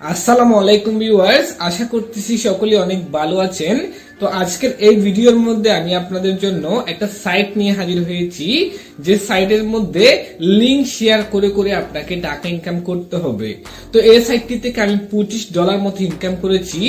আসসালামু আলাইকুম ভিউয়ার্স, আশা করতেছি সকলে অনেক ভালো আছেন। তো আজকের এই ভিডিওর মধ্যে আমি আপনাদের জন্য একটা সাইট নিয়ে হাজির হয়েছি, যে সাইটের মধ্যে লিংক শেয়ার করে করে আপনাকে টাকা ইনকাম করতে হবে। তো এই সাইটটি থেকে আমি $25 মতো ইনকাম করেছি,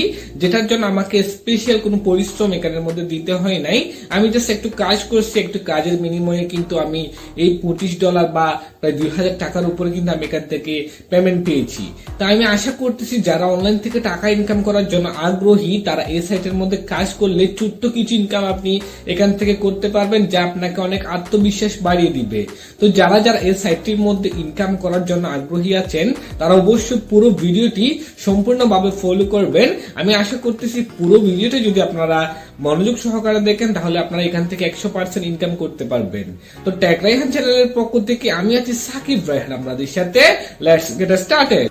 যেটার জন্য আমাকে স্পেশাল কোনো পরিশ্রম এখানের মধ্যে দিতে হয় নাই। আমি জাস্ট একটু কাজ করছি, একটু কাজের বিনিময়ে কিন্তু আমি এই $25 বা প্রায় 2000 টাকার উপরে কিন্তু আমি এখান থেকে পেমেন্ট পেয়েছি। তাই আমি আশা করতেছি যারা অনলাইন থেকে টাকা ইনকাম করার জন্য আগ্রহী, তারা এই সাইটের মধ্যে কাজ করলে ছোট্ট কিছু ইনকাম আপনি এখান থেকে করতে পারবেন, যা আপনাকে অনেক আত্মবিশ্বাস বাড়িয়ে দিবে। তো যারা যারা এই সাইটটির মধ্যে ইনকাম করার জন্য আগ্রহী আছেন, তারা অবশ্যই পুরো ভিডিওটি সম্পূর্ণভাবে ফলো করবেন। আমি আশা করতেছি পুরো ভিডিওটা যদি আপনারা মনোযোগ সহকারে দেখেন, তাহলে আপনারা এখান থেকে 100% ইনকাম করতে পারবেন। তো টেক রায়হান চ্যানেলের পক্ষ থেকে আমি আছি সাকিব রায়হান আপনাদের সাথে। Let's get started.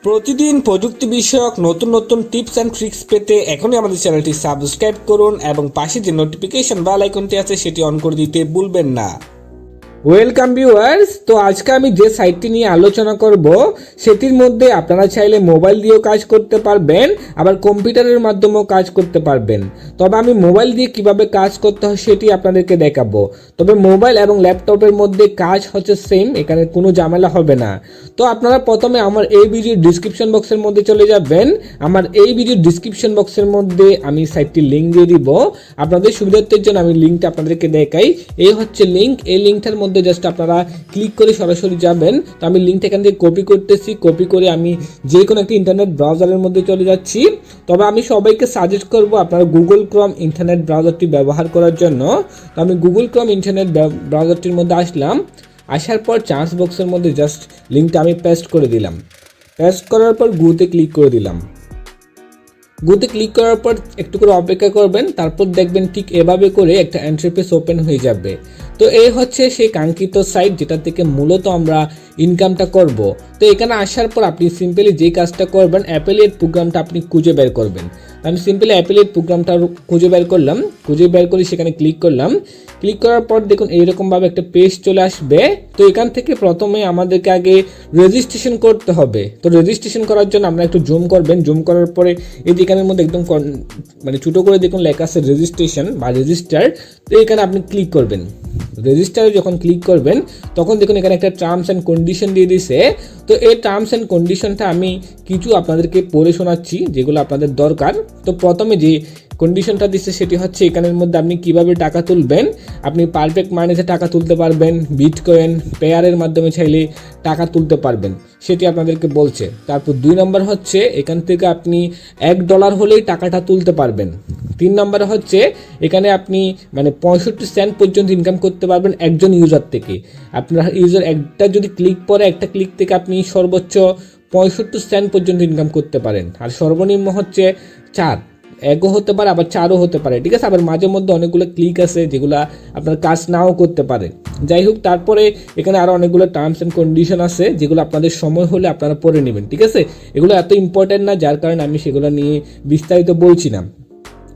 প্রতিদিন প্রযুক্তি বিষয়ক নতুন নতুন টিপস এন্ড ট্রিক্স পেতে এখনই আমাদের চ্যানেলটি সাবস্ক্রাইব করুন এবং পাশে যে নোটিফিকেশন বেল আইকনটি আছে সেটি অন করে দিতে ভুলবেন না। ওয়েলকাম ভিউয়ার্স, তো আজকে আমি যে সাইটটি নিয়ে আলোচনা করব সেটির মধ্যে আপনারা চাইলে মোবাইল দিয়েও কাজ করতে পারবেন, আবার কম্পিউটারের মাধ্যমেও কাজ করতে পারবেন। তবে আমি মোবাইল দিয়ে কিভাবে কাজ করতে হয় সেটি আপনাদেরকে দেখাবো। তবে মোবাইল এবং ল্যাপটপের মধ্যে কাজ হচ্ছে সেম, এখানে কোনো ঝামেলা হবে না। তো আপনারা প্রথমে আমার এই ভিডিওর ডিসক্রিপশন বক্সের মধ্যে চলে যাবেন। আমার এই ভিডিওর ডিসক্রিপশন বক্সের মধ্যে আমি সাইটটির লিঙ্ক দিয়ে দিব। আপনাদের সুবিধার্থের জন্য আমি লিঙ্কটা আপনাদেরকে দেখাই। এই হচ্ছে লিঙ্ক। এই লিঙ্কটার মধ্যে জাস্ট আপনারা ক্লিক করে সরাসরি যাবেন। তো আমি লিঙ্কটা এখান থেকে কপি করতেছি, কপি করে আমি যে কোনো একটা ইন্টারনেট ব্রাউজারের মধ্যে চলে যাচ্ছি। তবে আমি সবাইকে সাজেস্ট করব আপনারা গুগল ক্রোম ইন্টারনেট ব্রাউজারটি ব্যবহার করার জন্য। তো আমি গুগল ক্রোম ইন্টারনেট ব্রাউজারটির মধ্যে আসলাম। আসার পর চার্জ বক্সের মধ্যে জাস্ট লিঙ্কটা আমি পেস্ট করে দিলাম। পেস্ট করার পর গুতে ক্লিক করে দিলাম। গুতে ক্লিক করার পর একটু করে অপেক্ষা করবেন, তারপর দেখবেন ঠিক এভাবে করে একটা ইন্টারফেস ওপেন হয়ে যাবে। তো এই হচ্ছে সেই কাঙ্ক্ষিত সাইট, যেটা থেকে মূলত আমরা ইনকামটা করব। তো এখানে আসার পর আপনি সিম্পলি যে কাজটা করবেন, অ্যাফিলিয়েট প্রোগ্রামটা আপনি খুঁজে বের করবেন। আমি সিম্পলি অ্যাফিলিয়েট প্রোগ্রামটা খুঁজে বের করলাম, খুঁজে বের করে সেখানে ক্লিক করলাম। ক্লিক করার পর দেখুন এইরকম ভাবে একটা পেজ চলে আসবে। তো এখান থেকে প্রথমে আমাদেরকে আগে রেজিস্ট্রেশন করতে হবে। তো রেজিস্ট্রেশন করার জন্য আপনারা একটু জুম করবেন। জুম করার পরে এই এখানের মধ্যে একদম মানে ছোট করে দেখুন লেখা আছে রেজিস্ট্রেশন বা রেজিস্টার। তো এখানে আপনি ক্লিক করবেন। রেজিস্টারে যখন ক্লিক করবেন তখন দেখুন এখানে একটা টার্মস অ্যান্ড কন্ডিশন দিয়ে দিছে। তো এই টার্মস অ্যান্ড কন্ডিশনটা আমি কিছু আপনাদেরকে পড়ে শোনাচ্ছি, যেগুলো আপনাদের দরকার। তো প্রথমে যে কন্ডিশনটা দিচ্ছে সেটি হচ্ছে এখানের মধ্যে আপনি কিভাবে টাকা তুলবেন। আপনি পারফেক্ট মাইনেতে টাকা তুলতে পারবেন, বিটকয়েন পেয়ারের মাধ্যমে চাইলে টাকা তুলতে পারবেন, সেটি আপনাদেরকে বলছে। তারপর 2 নম্বর হচ্ছে এখান থেকে আপনি $1 হলেই টাকাটা তুলতে পারবেন। 3 নম্বর হচ্ছে এখানে আপনি মানে 65 সেন্ট পর্যন্ত ইনকাম করতে পারবেন একজন ইউজার থেকে। আপনার ইউজার একটা যদি ক্লিক করে, একটা ক্লিক থেকে আপনি সর্বোচ্চ 65 সেন্ট পর্যন্ত ইনকাম করতে পারেন। আর সর্বনিম্ন হচ্ছে 4, 1ও হতে পারে আবার 4ও হতে পারে, ঠিক আছে। আবার মাঝে মধ্যে অনেকগুলো ক্লিক আছে যেগুলো আপনার কাজ নাও করতে পারে। যাই হোক, তারপরে এখানে আরো অনেকগুলো টার্মস এন্ড কন্ডিশন আছে, যেগুলো আপনাদের সময় হলে আপনারা পড়ে নেবেন, ঠিক আছে। এগুলো এত ইম্পর্টেন্ট না, যার কারণে আমি সেগুলো নিয়ে বিস্তারিত বলছি না।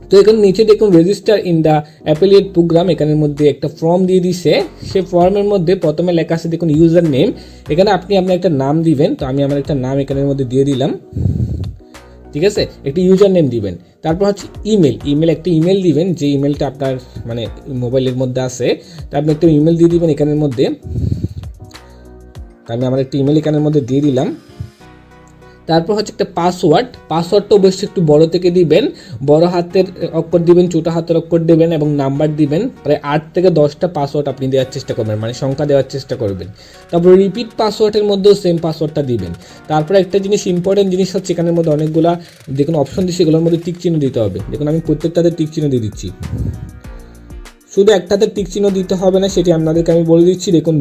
তো এখানে নিচে দেখুন register in the affiliate programme, এখানের মধ্যে একটা ফর্ম দিয়ে দিছে। সেই ফর্মের মধ্যে প্রথমে লেখা আছে দেখুন ইউজার নেম। এখানে আপনি আপনার একটা নাম দিবেন। তো আমি আমার একটা নাম এখানের মধ্যে দিয়ে দিলাম, ঠিক আছে। একটা ইউজার নেম দিবেন। তারপর হচ্ছে ইমেল একটা ইমেল দিবেন, যে ইমেলটা আপনার মানে মোবাইলের মধ্যে আছে। তো আপনি একটা ইমেল দিয়ে দিবেন এখানের মধ্যে। আমি আমার একটা ইমেল এখানের মধ্যে দিয়ে দিলাম। তারপর হচ্ছে একটা পাসওয়ার্ডটা অবশ্যই একটু বড় থেকে দিবেন, বড় হাতের অক্ষর দিবেন, ছোট হাতের অক্ষর দিবেন এবং নাম্বার দিবেন। প্রায় 8 থেকে 10টা পাসওয়ার্ড আপনি দেওয়ার চেষ্টা করবেন, মানে সংখ্যা দেওয়ার চেষ্টা করবেন। তারপর রিপিট পাসওয়ার্ডের মধ্যেও সেম পাসওয়ার্ডটা দিবেন। তারপর একটা জিনিস ইম্পর্টেন্ট জিনিস হচ্ছে এখানের মধ্যে অনেকগুলা দেখুন অপশন দিচ্ছে, এগুলোর মধ্যে টিক চিহ্ন দিতে হবে। দেখুন আমি প্রত্যেকটাতে টিক চিহ্ন দিয়ে দিচ্ছি। শুধু একটাতে টিক চিহ্ন দিতে হবে না, সেটি আপনাদেরকে আমি বলে দিচ্ছি। দেখুন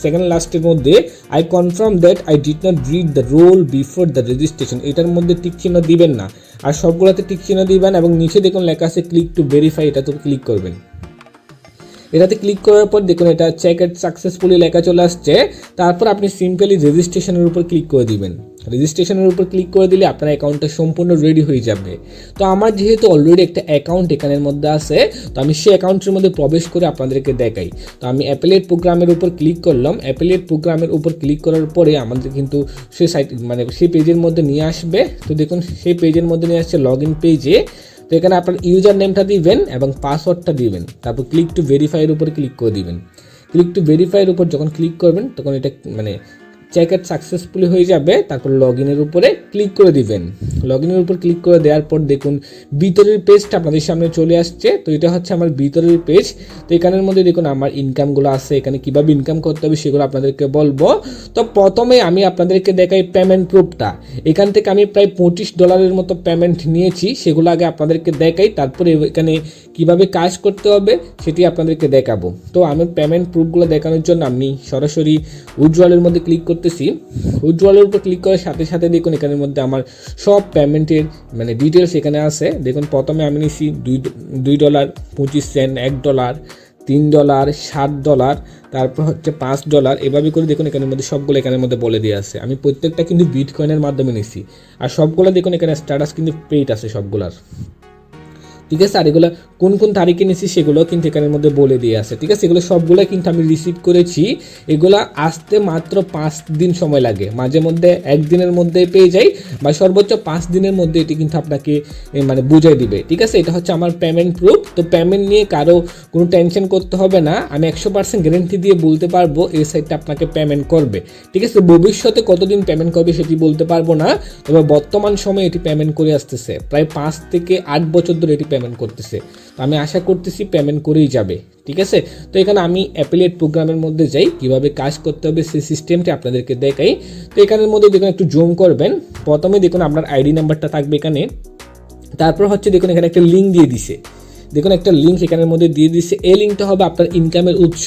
সেকেন্ড লাস্টের মধ্যে I confirm that I did not read the rule before the registration, এটার মধ্যে টিক চিহ্ন দিবেন না, আর সবগুলোতে টিক চিহ্ন দিবেন। এবং নিচে দেখুন লেখা আছে ক্লিক টু ভেরিফাই, এটা তো ক্লিক করবেন। এটাতে ক্লিক করার পর দেখুন এটা চেক ইট সাকসেসফুলি লেখা চলে আসছে। তারপর আপনি সিম্পলি রেজিস্ট্রেশনের উপর ক্লিক করে দিবেন। রেজিস্ট্রেশনের উপর ক্লিক করে দিলে আপনার অ্যাকাউন্টটা সম্পূর্ণ রেডি হয়ে যাবে। তো আমার যেহেতু অলরেডি একটা অ্যাকাউন্ট এখানের মধ্যে আছে, তো আমি সেই অ্যাকাউন্টের মধ্যে প্রবেশ করে আপনাদেরকে দেখাই। তো আমি অ্যাফিলিয়েট প্রোগ্রামের উপর ক্লিক করলাম। অ্যাফিলিয়েট প্রোগ্রামের উপর ক্লিক করার পরে আমাদের কিন্তু সেই সাইট মানে সেই পেজের মধ্যে নিয়ে আসবে। তো দেখুন সেই পেজের মধ্যে নিয়ে আসছে লগ ইন পেজে। তো এখানে আপনার ইউজার নেমটা দিবেন এবং পাসওয়ার্ডটা দিবেন, তারপর ক্লিক টু ভেরিফাইয়ের উপর ক্লিক করে দিবেন। ক্লিক টু ভেরিফাইয়ের উপর যখন ক্লিক করবেন তখন এটা মানে চেকআউট সাকসেসফুলি হয়ে যাবে। তারপর লগ ইনের উপরে ক্লিক করে দিবেন। লগ ইনের উপর ক্লিক করে দেওয়ার পর দেখুন ভিতরের পেজটা আপনাদের সামনে চলে আসছে। তো এটা হচ্ছে আমার ভিতরের পেজ। তো এখানের মধ্যে দেখুন আমার ইনকামগুলো আছে, এখানে কিভাবে ইনকাম করতে হবে সেগুলো আপনাদেরকে বলবো। তো প্রথমে আমি আপনাদেরকে দেখাই পেমেন্ট প্রুফটা। এখান থেকে আমি প্রায় $25 মতো পেমেন্ট নিয়েছি, সেগুলো আগে আপনাদেরকে দেখাই, তারপরে এখানে কিভাবে কাজ করতে হবে সেটি আপনাদেরকে দেখাবো। তো আমি পেমেন্ট প্রুফগুলো দেখানোর জন্য আমি সরাসরি উইথড্রয়ালের মধ্যে ক্লিক করতেছি। উইথড্রয়ালের উপর ক্লিক করার সাথে সাথে দেখুন এখানের মধ্যে আমার সব পেমেন্টের মানে ডিটেলস এখানে আছে। দেখুন প্রথমে আমি নিছি $2, 25 সেন্ট, $1, $3, $7, তারপর হচ্ছে $5। এভাবে করে দেখুন এখানের মধ্যে সবগুলো এখানের মধ্যে বলে দিয়ে আছে। আমি প্রত্যেকটা কিন্তু বিটকয়েনের মাধ্যমে নিছি, আর সবগুলো দেখুন এখানে স্ট্যাটাস কিন্তু পেইড আছে সবগুলার, ঠিক আছে। আর এগুলো কোন কোন তারিখে নিয়েছি সেগুলো কিন্তু এখানের মধ্যে বলে দিয়ে আছে, ঠিক আছে। এগুলো সবগুলো কিন্তু আমি রিসিভ করেছি। এগুলো আসতে মাত্র 5 দিন সময় লাগে, মাঝে মধ্যে 1 দিনের মধ্যে পেয়ে যাই, বা সর্বোচ্চ 5 দিনের মধ্যে এটি কিন্তু আপনাকে মানে বুঝাই দিবে, ঠিক আছে। এটা হচ্ছে আমার পেমেন্ট প্রুফ। তো পেমেন্ট নিয়ে কারো কোনো টেনশন করতে হবে না, আমি 100% গ্যারেন্টি দিয়ে বলতে পারবো এই সাইটটা আপনাকে পেমেন্ট করবে, ঠিক আছে। ভবিষ্যতে কতদিন পেমেন্ট করবে সেটি বলতে পারবো না, তবে বর্তমান সময়ে এটি পেমেন্ট করে আসতেছে, প্রায় 5 থেকে 8 বছর ধরে এটি পেমেন্ট করতেছে। তো আমি আশা করতেছি পেমেন্ট করেই যাবে, ঠিক আছে। তো এখানে আমি অ্যাফিলিয়েট প্রোগ্রামের মধ্যে যাই, কিভাবে কাজ করতে হবে সেই সিস্টেমটি আপনাদেরকে দেখাই। তো এখানের মধ্যে দেখুন একটু জুম করবেন। প্রথমে দেখুন আপনার আইডি নাম্বারটা থাকবে এখানে, তারপর হচ্ছে দেখুন এখানে একটা লিঙ্ক দিয়ে দিছে, দেখুন একটা লিঙ্ক এখানের মধ্যে দিয়ে দিচ্ছে। এই লিঙ্কটা হবে আপনার ইনকামের উৎস,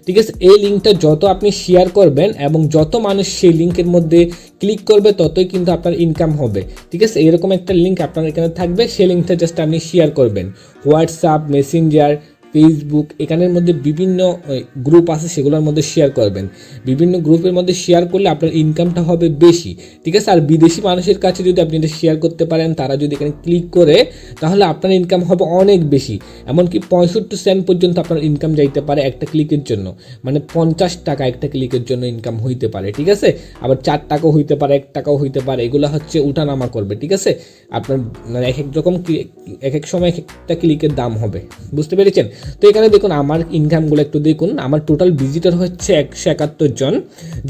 ঠিক আছে। এই লিঙ্কটা যত আপনি শেয়ার করবেন এবং যত মানুষ সেই লিঙ্কের মধ্যে ক্লিক করবে ততই কিন্তু আপনার ইনকাম হবে, ঠিক আছে। এরকম একটা লিঙ্ক আপনার এখানে থাকবে, সেই লিঙ্কটা জাস্ট আপনি শেয়ার করবেন। হোয়াটসঅ্যাপ, মেসেঞ্জার, ফেসবুক, এখানের মধ্যে বিভিন্ন গ্রুপ আছে সেগুলোর মধ্যে শেয়ার করবেন। বিভিন্ন গ্রুপের মধ্যে শেয়ার করলে আপনার ইনকামটা হবে বেশি, ঠিক আছে। আর বিদেশি মানুষের কাছে যদি আপনি এটা শেয়ার করতে পারেন, তারা যদি এখানে ক্লিক করে, তাহলে আপনার ইনকাম হবে অনেক বেশি। এমনকি 65 সেন্ট পর্যন্ত আপনার ইনকাম যাইতে পারে একটা ক্লিকের জন্য, মানে 50 টাকা একটা ক্লিকের জন্য ইনকাম হইতে পারে, ঠিক আছে। আবার 4 টাকাও হইতে পারে, 1 টাকাও হইতে পারে, এগুলো হচ্ছে উঠানামা করবে, ঠিক আছে। আপনার মানে এক এক রকম এক এক সময় একটা ক্লিকের দাম হবে, বুঝতে পেরেছেন। তো এখানে দেখুন আমার ইনকামগুলো একটু দেখুন। আমার টোটাল ভিজিটর হচ্ছে 171 জন,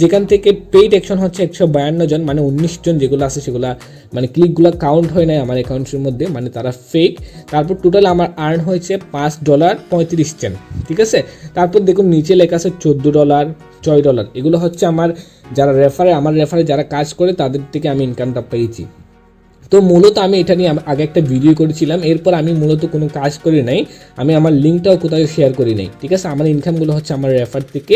যেখান থেকে পেইড অ্যাকশন হচ্ছে 152 জন, মানে 19 জন যেগুলো আছে সেগুলো মানে ক্লিকগুলো কাউন্ট হয় নাই আমার অ্যাকাউন্টের মধ্যে, মানে তারা ফেক। তারপর টোটাল আমার আর্ন হয়েছে $5.35, ঠিক আছে। তারপর দেখুন নিচে লেখা আছে $14, $6, এগুলো হচ্ছে আমার যারা আমার রেফারে যারা কাজ করে তাদের থেকে আমি ইনকামটা পেয়েছি। তো মূলত আমি এটা নিয়ে আগে একটা ভিডিও করেছিলাম, এরপর আমি মূলত কোনো কাজ করি নাই, আমি আমার লিঙ্কটাও কোথাও শেয়ার করি নাই, ঠিক আছে। আমার ইনকামগুলো হচ্ছে আমার রেফার থেকে,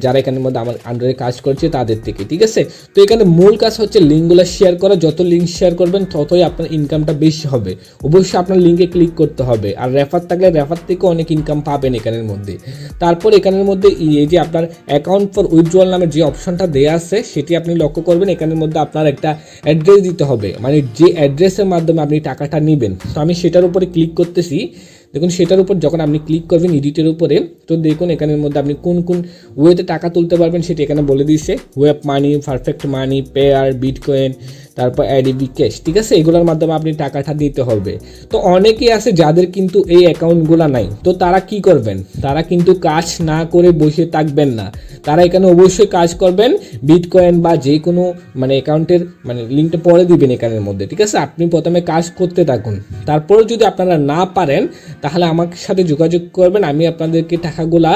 যারা এখানের মধ্যে আমার আন্ডারে কাজ করছে তাদের থেকে, ঠিক আছে। তো এখানে মূল কাজ হচ্ছে লিঙ্কগুলো শেয়ার করা। যত লিঙ্ক শেয়ার করবেন ততই আপনার ইনকামটা বেশি হবে। অবশ্যই আপনার লিঙ্কে ক্লিক করতে হবে, আর রেফার থাকলে রেফার থেকে অনেক ইনকাম পাবেন এখানের মধ্যে। তারপর এখানের মধ্যে এই যে আপনার অ্যাকাউন্ট ফর উইথড্রয়াল নামে যে অপশনটা দেওয়া আছে সেটি আপনি লক্ষ্য করবেন। এখানের মধ্যে আপনার একটা অ্যাড্রেস দিতে হবে, মানে যে অ্যাড্রেসের মাধ্যমে আপনি টাকাটা নেবেন। তো আমি সেটার উপরে ক্লিক করতেছি। দেখুন সেটার উপর যখন আপনি ক্লিক করবেন এডিটের উপরে, তো দেখুন এখানের মধ্যে আপনি কোন কোন ওয়েতে টাকা তুলতে পারবেন সেটি এখানে বলে দিয়েছে। ওয়েব মানি, পারফেক্ট মানি, পেয়ার, বিটকয়েন, তারপর অ্যাডিবি ক্যাশ, ঠিক আছে। এগুলোর মাধ্যমে আপনি টাকাটা দিতে হবে। তো অনেকেই আছে যাদের কিন্তু এই অ্যাকাউন্টগুলো নাই, তো তারা কি করবেন, তারা কিন্তু কাজ না করে বসে থাকবেন না, তারা এখানে অবশ্যই কাজ করবেন। বিটকয়েন বা যে কোনো মানে অ্যাকাউন্টের মানে লিঙ্কটা পরে দিবেন এখানের মধ্যে, ঠিক আছে। আপনি প্রথমে কাজ করতে থাকুন, তারপরে যদি আপনারা না পারেন তাহলে আমার সাথে যোগাযোগ করবেন। আমি আপনাদেরকে টাকাগুলা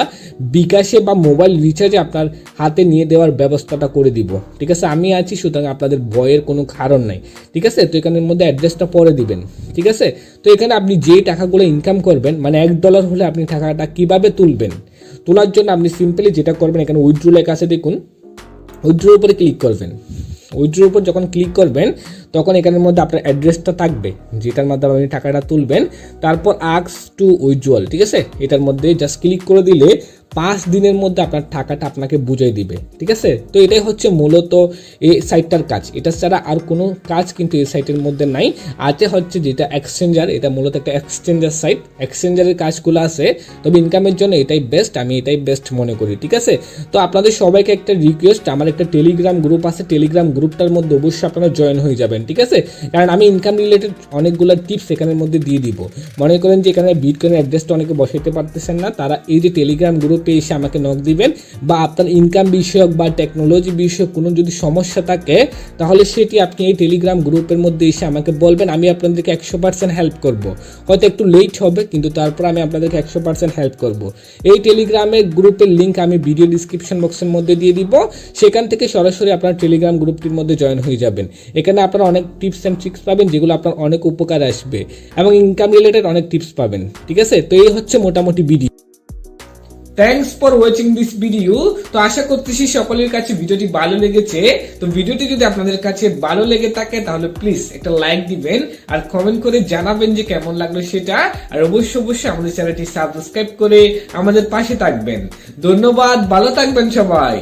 বিকাশে বা মোবাইল রিচার্জে আপনার হাতে নিয়ে দেওয়ার ব্যবস্থাটা করে দিব, ঠিক আছে। আমি আছি, সুতরাং আপনাদের ভয়ের কোনো কারণ নাই, ঠিক আছে। তো এখানের মধ্যে অ্যাড্রেসটা পরে দিবেন, ঠিক আছে। তো এখানে আপনি যে টাকাগুলো ইনকাম করবেন, মানে $1 হলে আপনি টাকাটা কিভাবে তুলবেন, তোলার জন্য আপনি সিম্পলি যেটা করবেন, এখানে উইথড্র লেখা আছে দেখুন, উইথড্রোর উপরে ক্লিক করবেন। উইথড্রোর উপর যখন ক্লিক করবেন তখন এখানের মধ্যে আপনার অ্যাড্রেসটা থাকবে যেটার মাধ্যমে আপনি টাকাটা তুলবেন। তারপর আস্ক টু উইথড্রল, ঠিক আছে, এটার মধ্যে জাস্ট ক্লিক করে দিলে 5 দিনের মধ্যে আপনার টাকাটা আপনাকে বুঝিয়ে দিবে। ঠিক আছে, তো এটাই হচ্ছে মূলত এই সাইটটার কাজ। এটা ছাড়া আর কোনো কাজ কিন্তু এই সাইটের মধ্যে নাই। আছে হচ্ছে যেটা এক্সচেঞ্জার, এটা মূলত একটা এক্সচেঞ্জার সাইট, এক্সচেঞ্জারের কাজগুলো আছে, তবে ইনকামের জন্য এটাই বেস্ট, আমি এটাই বেস্ট মনে করি। ঠিক আছে, তো আপনাদের সবাইকে একটা রিকোয়েস্ট, আমার একটা টেলিগ্রাম গ্রুপ আছে, টেলিগ্রাম গ্রুপটার মধ্যে অবশ্যই আপনারা জয়েন হয়ে যাবেন। ঠিক আছে, কারণ আমি ইনকাম রিলেটেড অনেকগুলো টিপস এখানের মধ্যে দিয়ে দিব। মনে করেন যে এখানে বিটকয়েনের অ্যাড্রেসটা অনেকে বসাইতে পারতেছেন না, তারা এই যে টেলিগ্রাম গ্রুপে এসে আমাকে নক দিবেন, বা আপনার ইনকাম বিষয়ক বা টেকনোলজি বিষয়ক কোনো যদি সমস্যা থাকে তাহলে সেটি আপনি এই টেলিগ্রাম গ্রুপের মধ্যে এসে আমাকে বলবেন, আমি আপনাদেরকে 100% হেল্প করব। হয়তো একটু লেট হবে, কিন্তু তারপর আমি আপনাদেরকে 100% হেল্প করব। এই টেলিগ্রামের গ্রুপের লিঙ্ক আমি ভিডিও ডিসক্রিপশন বক্সের মধ্যে দিয়ে দিব, সেখান থেকে সরাসরি আপনার টেলিগ্রাম গ্রুপটির মধ্যে জয়েন হয়ে যাবেন। এখানে আপনারা অনেক টিপস অ্যান্ড ট্রিক্স পাবেন যেগুলো আপনার অনেক উপকার আসবে, এবং ইনকাম রিলেটেড অনেক টিপস পাবেন। ঠিক আছে, তো এই হচ্ছে মোটামুটি video. Thanks for watching this video. তো আশা করতেছি সকলের কাছে ভিডিওটি ভালো লেগেছে। তো ভিডিওটি যদি আপনাদের কাছে ভালো লেগে থাকে তাহলে প্লিজ একটা লাইক দিবেন আর কমেন্ট করে জানাবেন যে কেমন লাগলো সেটা। আর অবশ্যই আমাদের চ্যানেলটি সাবস্ক্রাইব করে আমাদের পাশে থাকবেন। ধন্যবাদ, ভালো থাকবেন সবাই।